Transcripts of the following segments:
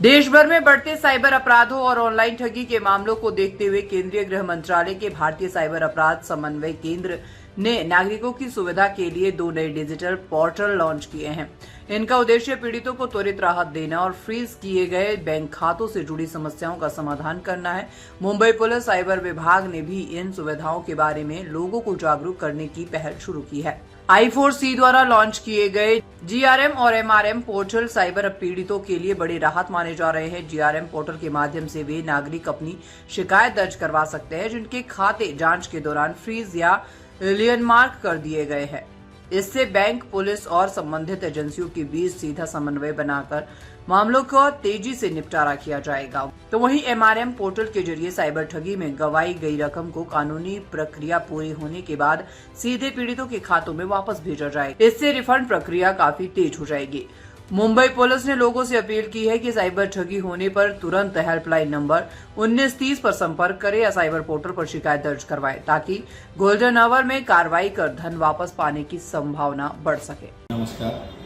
देश भर में बढ़ते साइबर अपराधों और ऑनलाइन ठगी के मामलों को देखते हुए केंद्रीय गृह मंत्रालय के भारतीय साइबर अपराध समन्वय केंद्र ने नागरिकों की सुविधा के लिए 2 नए डिजिटल पोर्टल लॉन्च किए हैं। इनका उद्देश्य पीड़ितों को त्वरित राहत देना और फ्रीज किए गए बैंक खातों से जुड़ी समस्याओं का समाधान करना है। मुंबई पुलिस साइबर विभाग ने भी इन सुविधाओं के बारे में लोगों को जागरूक करने की पहल शुरू की है। I4C द्वारा लॉन्च किए गए GRM और MRM पोर्टल साइबर पीड़ितों के लिए बड़ी राहत माने जा रहे हैं। GRM पोर्टल के माध्यम से वे नागरिक अपनी शिकायत दर्ज करवा सकते हैं जिनके खाते जांच के दौरान फ्रीज या लैंडमार्क कर दिए गए हैं। इससे बैंक, पुलिस और संबंधित एजेंसियों के बीच सीधा समन्वय बनाकर मामलों का तेजी से निपटारा किया जाएगा। तो वहीं MRM पोर्टल के जरिए साइबर ठगी में गवाई गई रकम को कानूनी प्रक्रिया पूरी होने के बाद सीधे पीड़ितों के खातों में वापस भेजा जाएगा। इससे रिफंड प्रक्रिया काफी तेज हो जाएगी। मुंबई पुलिस ने लोगों से अपील की है कि साइबर ठगी होने पर तुरंत हेल्पलाइन नंबर 1930 पर संपर्क करें या साइबर पोर्टल पर शिकायत दर्ज करवाएं ताकि गोल्डन आवर में कार्रवाई कर धन वापस पाने की संभावना बढ़ सके। नमस्कार।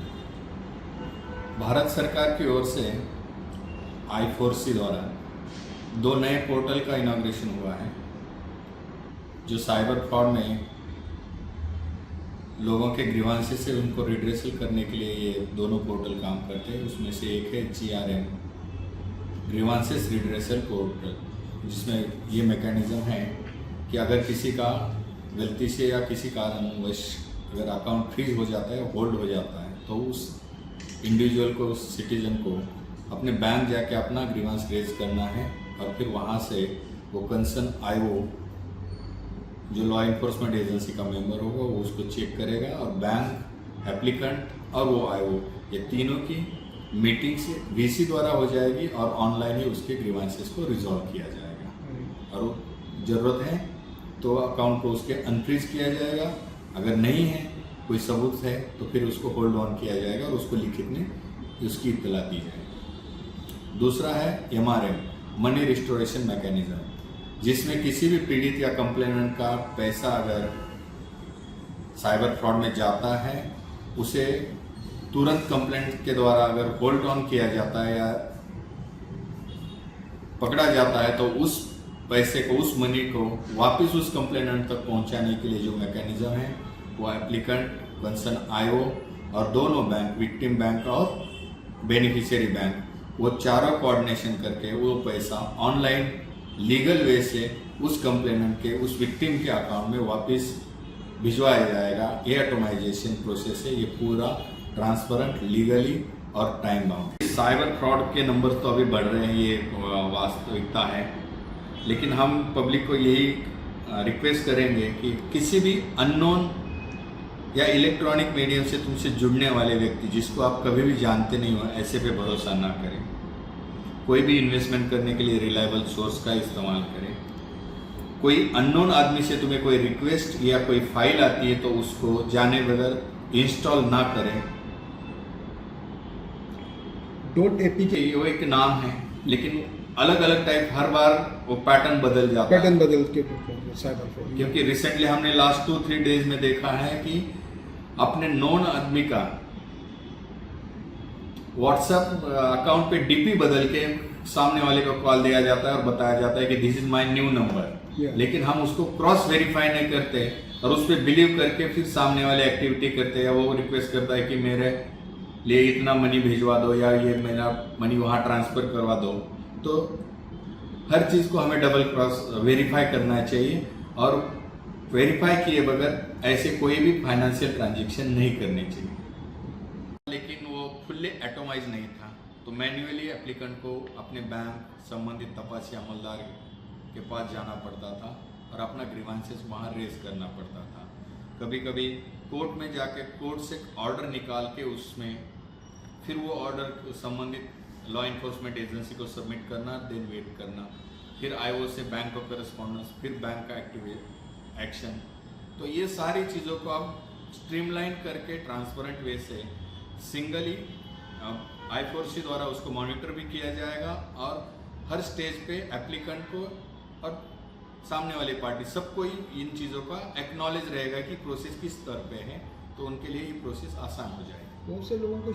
भारत सरकार की ओर से I4C द्वारा 2 नए पोर्टल का इनॉग्रेशन हुआ है जो साइबर फ्रॉड में लोगों के ग्रीवांसेस से उनको रिड्रेसल करने के लिए ये दोनों पोर्टल काम करते हैं। उसमें से एक है GRM ग्रीवांसेस रिड्रेसल पोर्टल, जिसमें ये मैकेनिज्म है कि अगर किसी का गलती से या किसी कारणवश अगर अकाउंट फ्रीज हो जाता है, होल्ड हो जाता है, तो उस इंडिविजुअल को, उस सिटीजन को अपने बैंक जाके अपना ग्रीवांस रेज करना है और फिर वहाँ से वो कंसर्न IO जो लॉ इन्फोर्समेंट एजेंसी का मेंबर होगा वो उसको चेक करेगा और बैंक, एप्लीकेंट और वो IO ये तीनों की मीटिंग से VC द्वारा हो जाएगी और ऑनलाइन ही उसके ग्रीवांसेस को रिजॉल्व किया जाएगा। और ज़रूरत है तो अकाउंट को उसके अनफ्रीज किया जाएगा। अगर नहीं है, कोई सबूत है, तो फिर उसको होल्ड ऑन किया जाएगा और उसको लिखित में उसकी इत्तला दी जाएगी। दूसरा है MRM मनी रिस्टोरेशन मैकेनिज्म, जिसमें किसी भी पीड़ित या कंप्लेनेंट का पैसा अगर साइबर फ्रॉड में जाता है, उसे तुरंत कंप्लेंट के द्वारा अगर होल्ड ऑन किया जाता है या पकड़ा जाता है, तो उस पैसे को, उस मनी को वापस उस कंप्लेनेंट तक पहुंचाने के लिए जो मैकेनिज्म है वो एप्लीकेंट, कंसर्न IO और दोनों बैंक, विक्टिम बैंक और बेनिफिशियरी बैंक, वो चारों कोऑर्डिनेशन करके वो पैसा ऑनलाइन लीगल वे से उस कंप्लेनेंट के, उस विक्टिम के अकाउंट में वापस भिजवाया जाएगा। ये ऑटोमाइजेशन प्रोसेस है, ये पूरा ट्रांसपेरेंट, लीगली और टाइम बाउंड। साइबर फ्रॉड के नंबर तो अभी बढ़ रहे हैं, ये वास्तविकता है, लेकिन हम पब्लिक को यही रिक्वेस्ट करेंगे कि किसी भी अननोन या इलेक्ट्रॉनिक मीडियम से तुमसे जुड़ने वाले व्यक्ति जिसको आप कभी भी जानते नहीं हो, ऐसे पे भरोसा ना करें। कोई भी इन्वेस्टमेंट करने के लिए रिलायबल सोर्स का इस्तेमाल करें। कोई अननोन आदमी से तुम्हें कोई रिक्वेस्ट या कोई फाइल आती है तो उसको जाने बगैर इंस्टॉल ना करें। .apk वो एक नाम है, लेकिन अलग अलग टाइप, हर बार वो पैटर्न बदल जाता है। पैटर्न बदल के साइबर फ्रॉड, क्योंकि रिसेंटली हमने लास्ट 2-3 डेज में देखा है कि अपने नॉन आदमी का व्हाट्सएप अकाउंट पे DP बदल के सामने वाले को कॉल दिया जाता है और बताया जाता है कि this is my new number, लेकिन हम उसको क्रॉस वेरीफाई नहीं करते और उस पर बिलीव करके फिर सामने वाले एक्टिविटी करते हैं। वो रिक्वेस्ट करता है कि मेरे लिए इतना मनी भिजवा दो या ये मेरा मनी वहाँ ट्रांसफर करवा दो। तो हर चीज़ को हमें डबल क्रॉस वेरीफाई करना चाहिए और वेरीफाई किए बगैर ऐसे कोई भी फाइनेंशियल ट्रांजेक्शन नहीं करने चाहिए। लेकिन वो फुल्ली एटोमाइज नहीं था, तो मैन्युअली एप्लीकेंट को अपने बैंक, संबंधित तपासी अमलदार के पास जाना पड़ता था और अपना ग्रीवांसेस वहाँ रेज करना पड़ता था। कभी कभी कोर्ट में जाके कोर्ट से ऑर्डर निकाल के उसमें फिर वो ऑर्डर संबंधित लॉ इन्फोर्समेंट एजेंसी को सबमिट करना, देन वेट करना, फिर IO से बैंक को करस्पॉन्डेंस, फिर बैंक का एक्शन। तो ये सारी चीज़ों को अब स्ट्रीमलाइन करके ट्रांसपेरेंट वे से सिंगली I4C द्वारा उसको मॉनिटर भी किया जाएगा और हर स्टेज पे एप्लीकेंट को और सामने वाली पार्टी सबको ही इन चीज़ों का एक्नॉलेज रहेगा कि प्रोसेस किस स्तर पे है, तो उनके लिए ये प्रोसेस आसान हो जाएगा। बहुत से लोगों को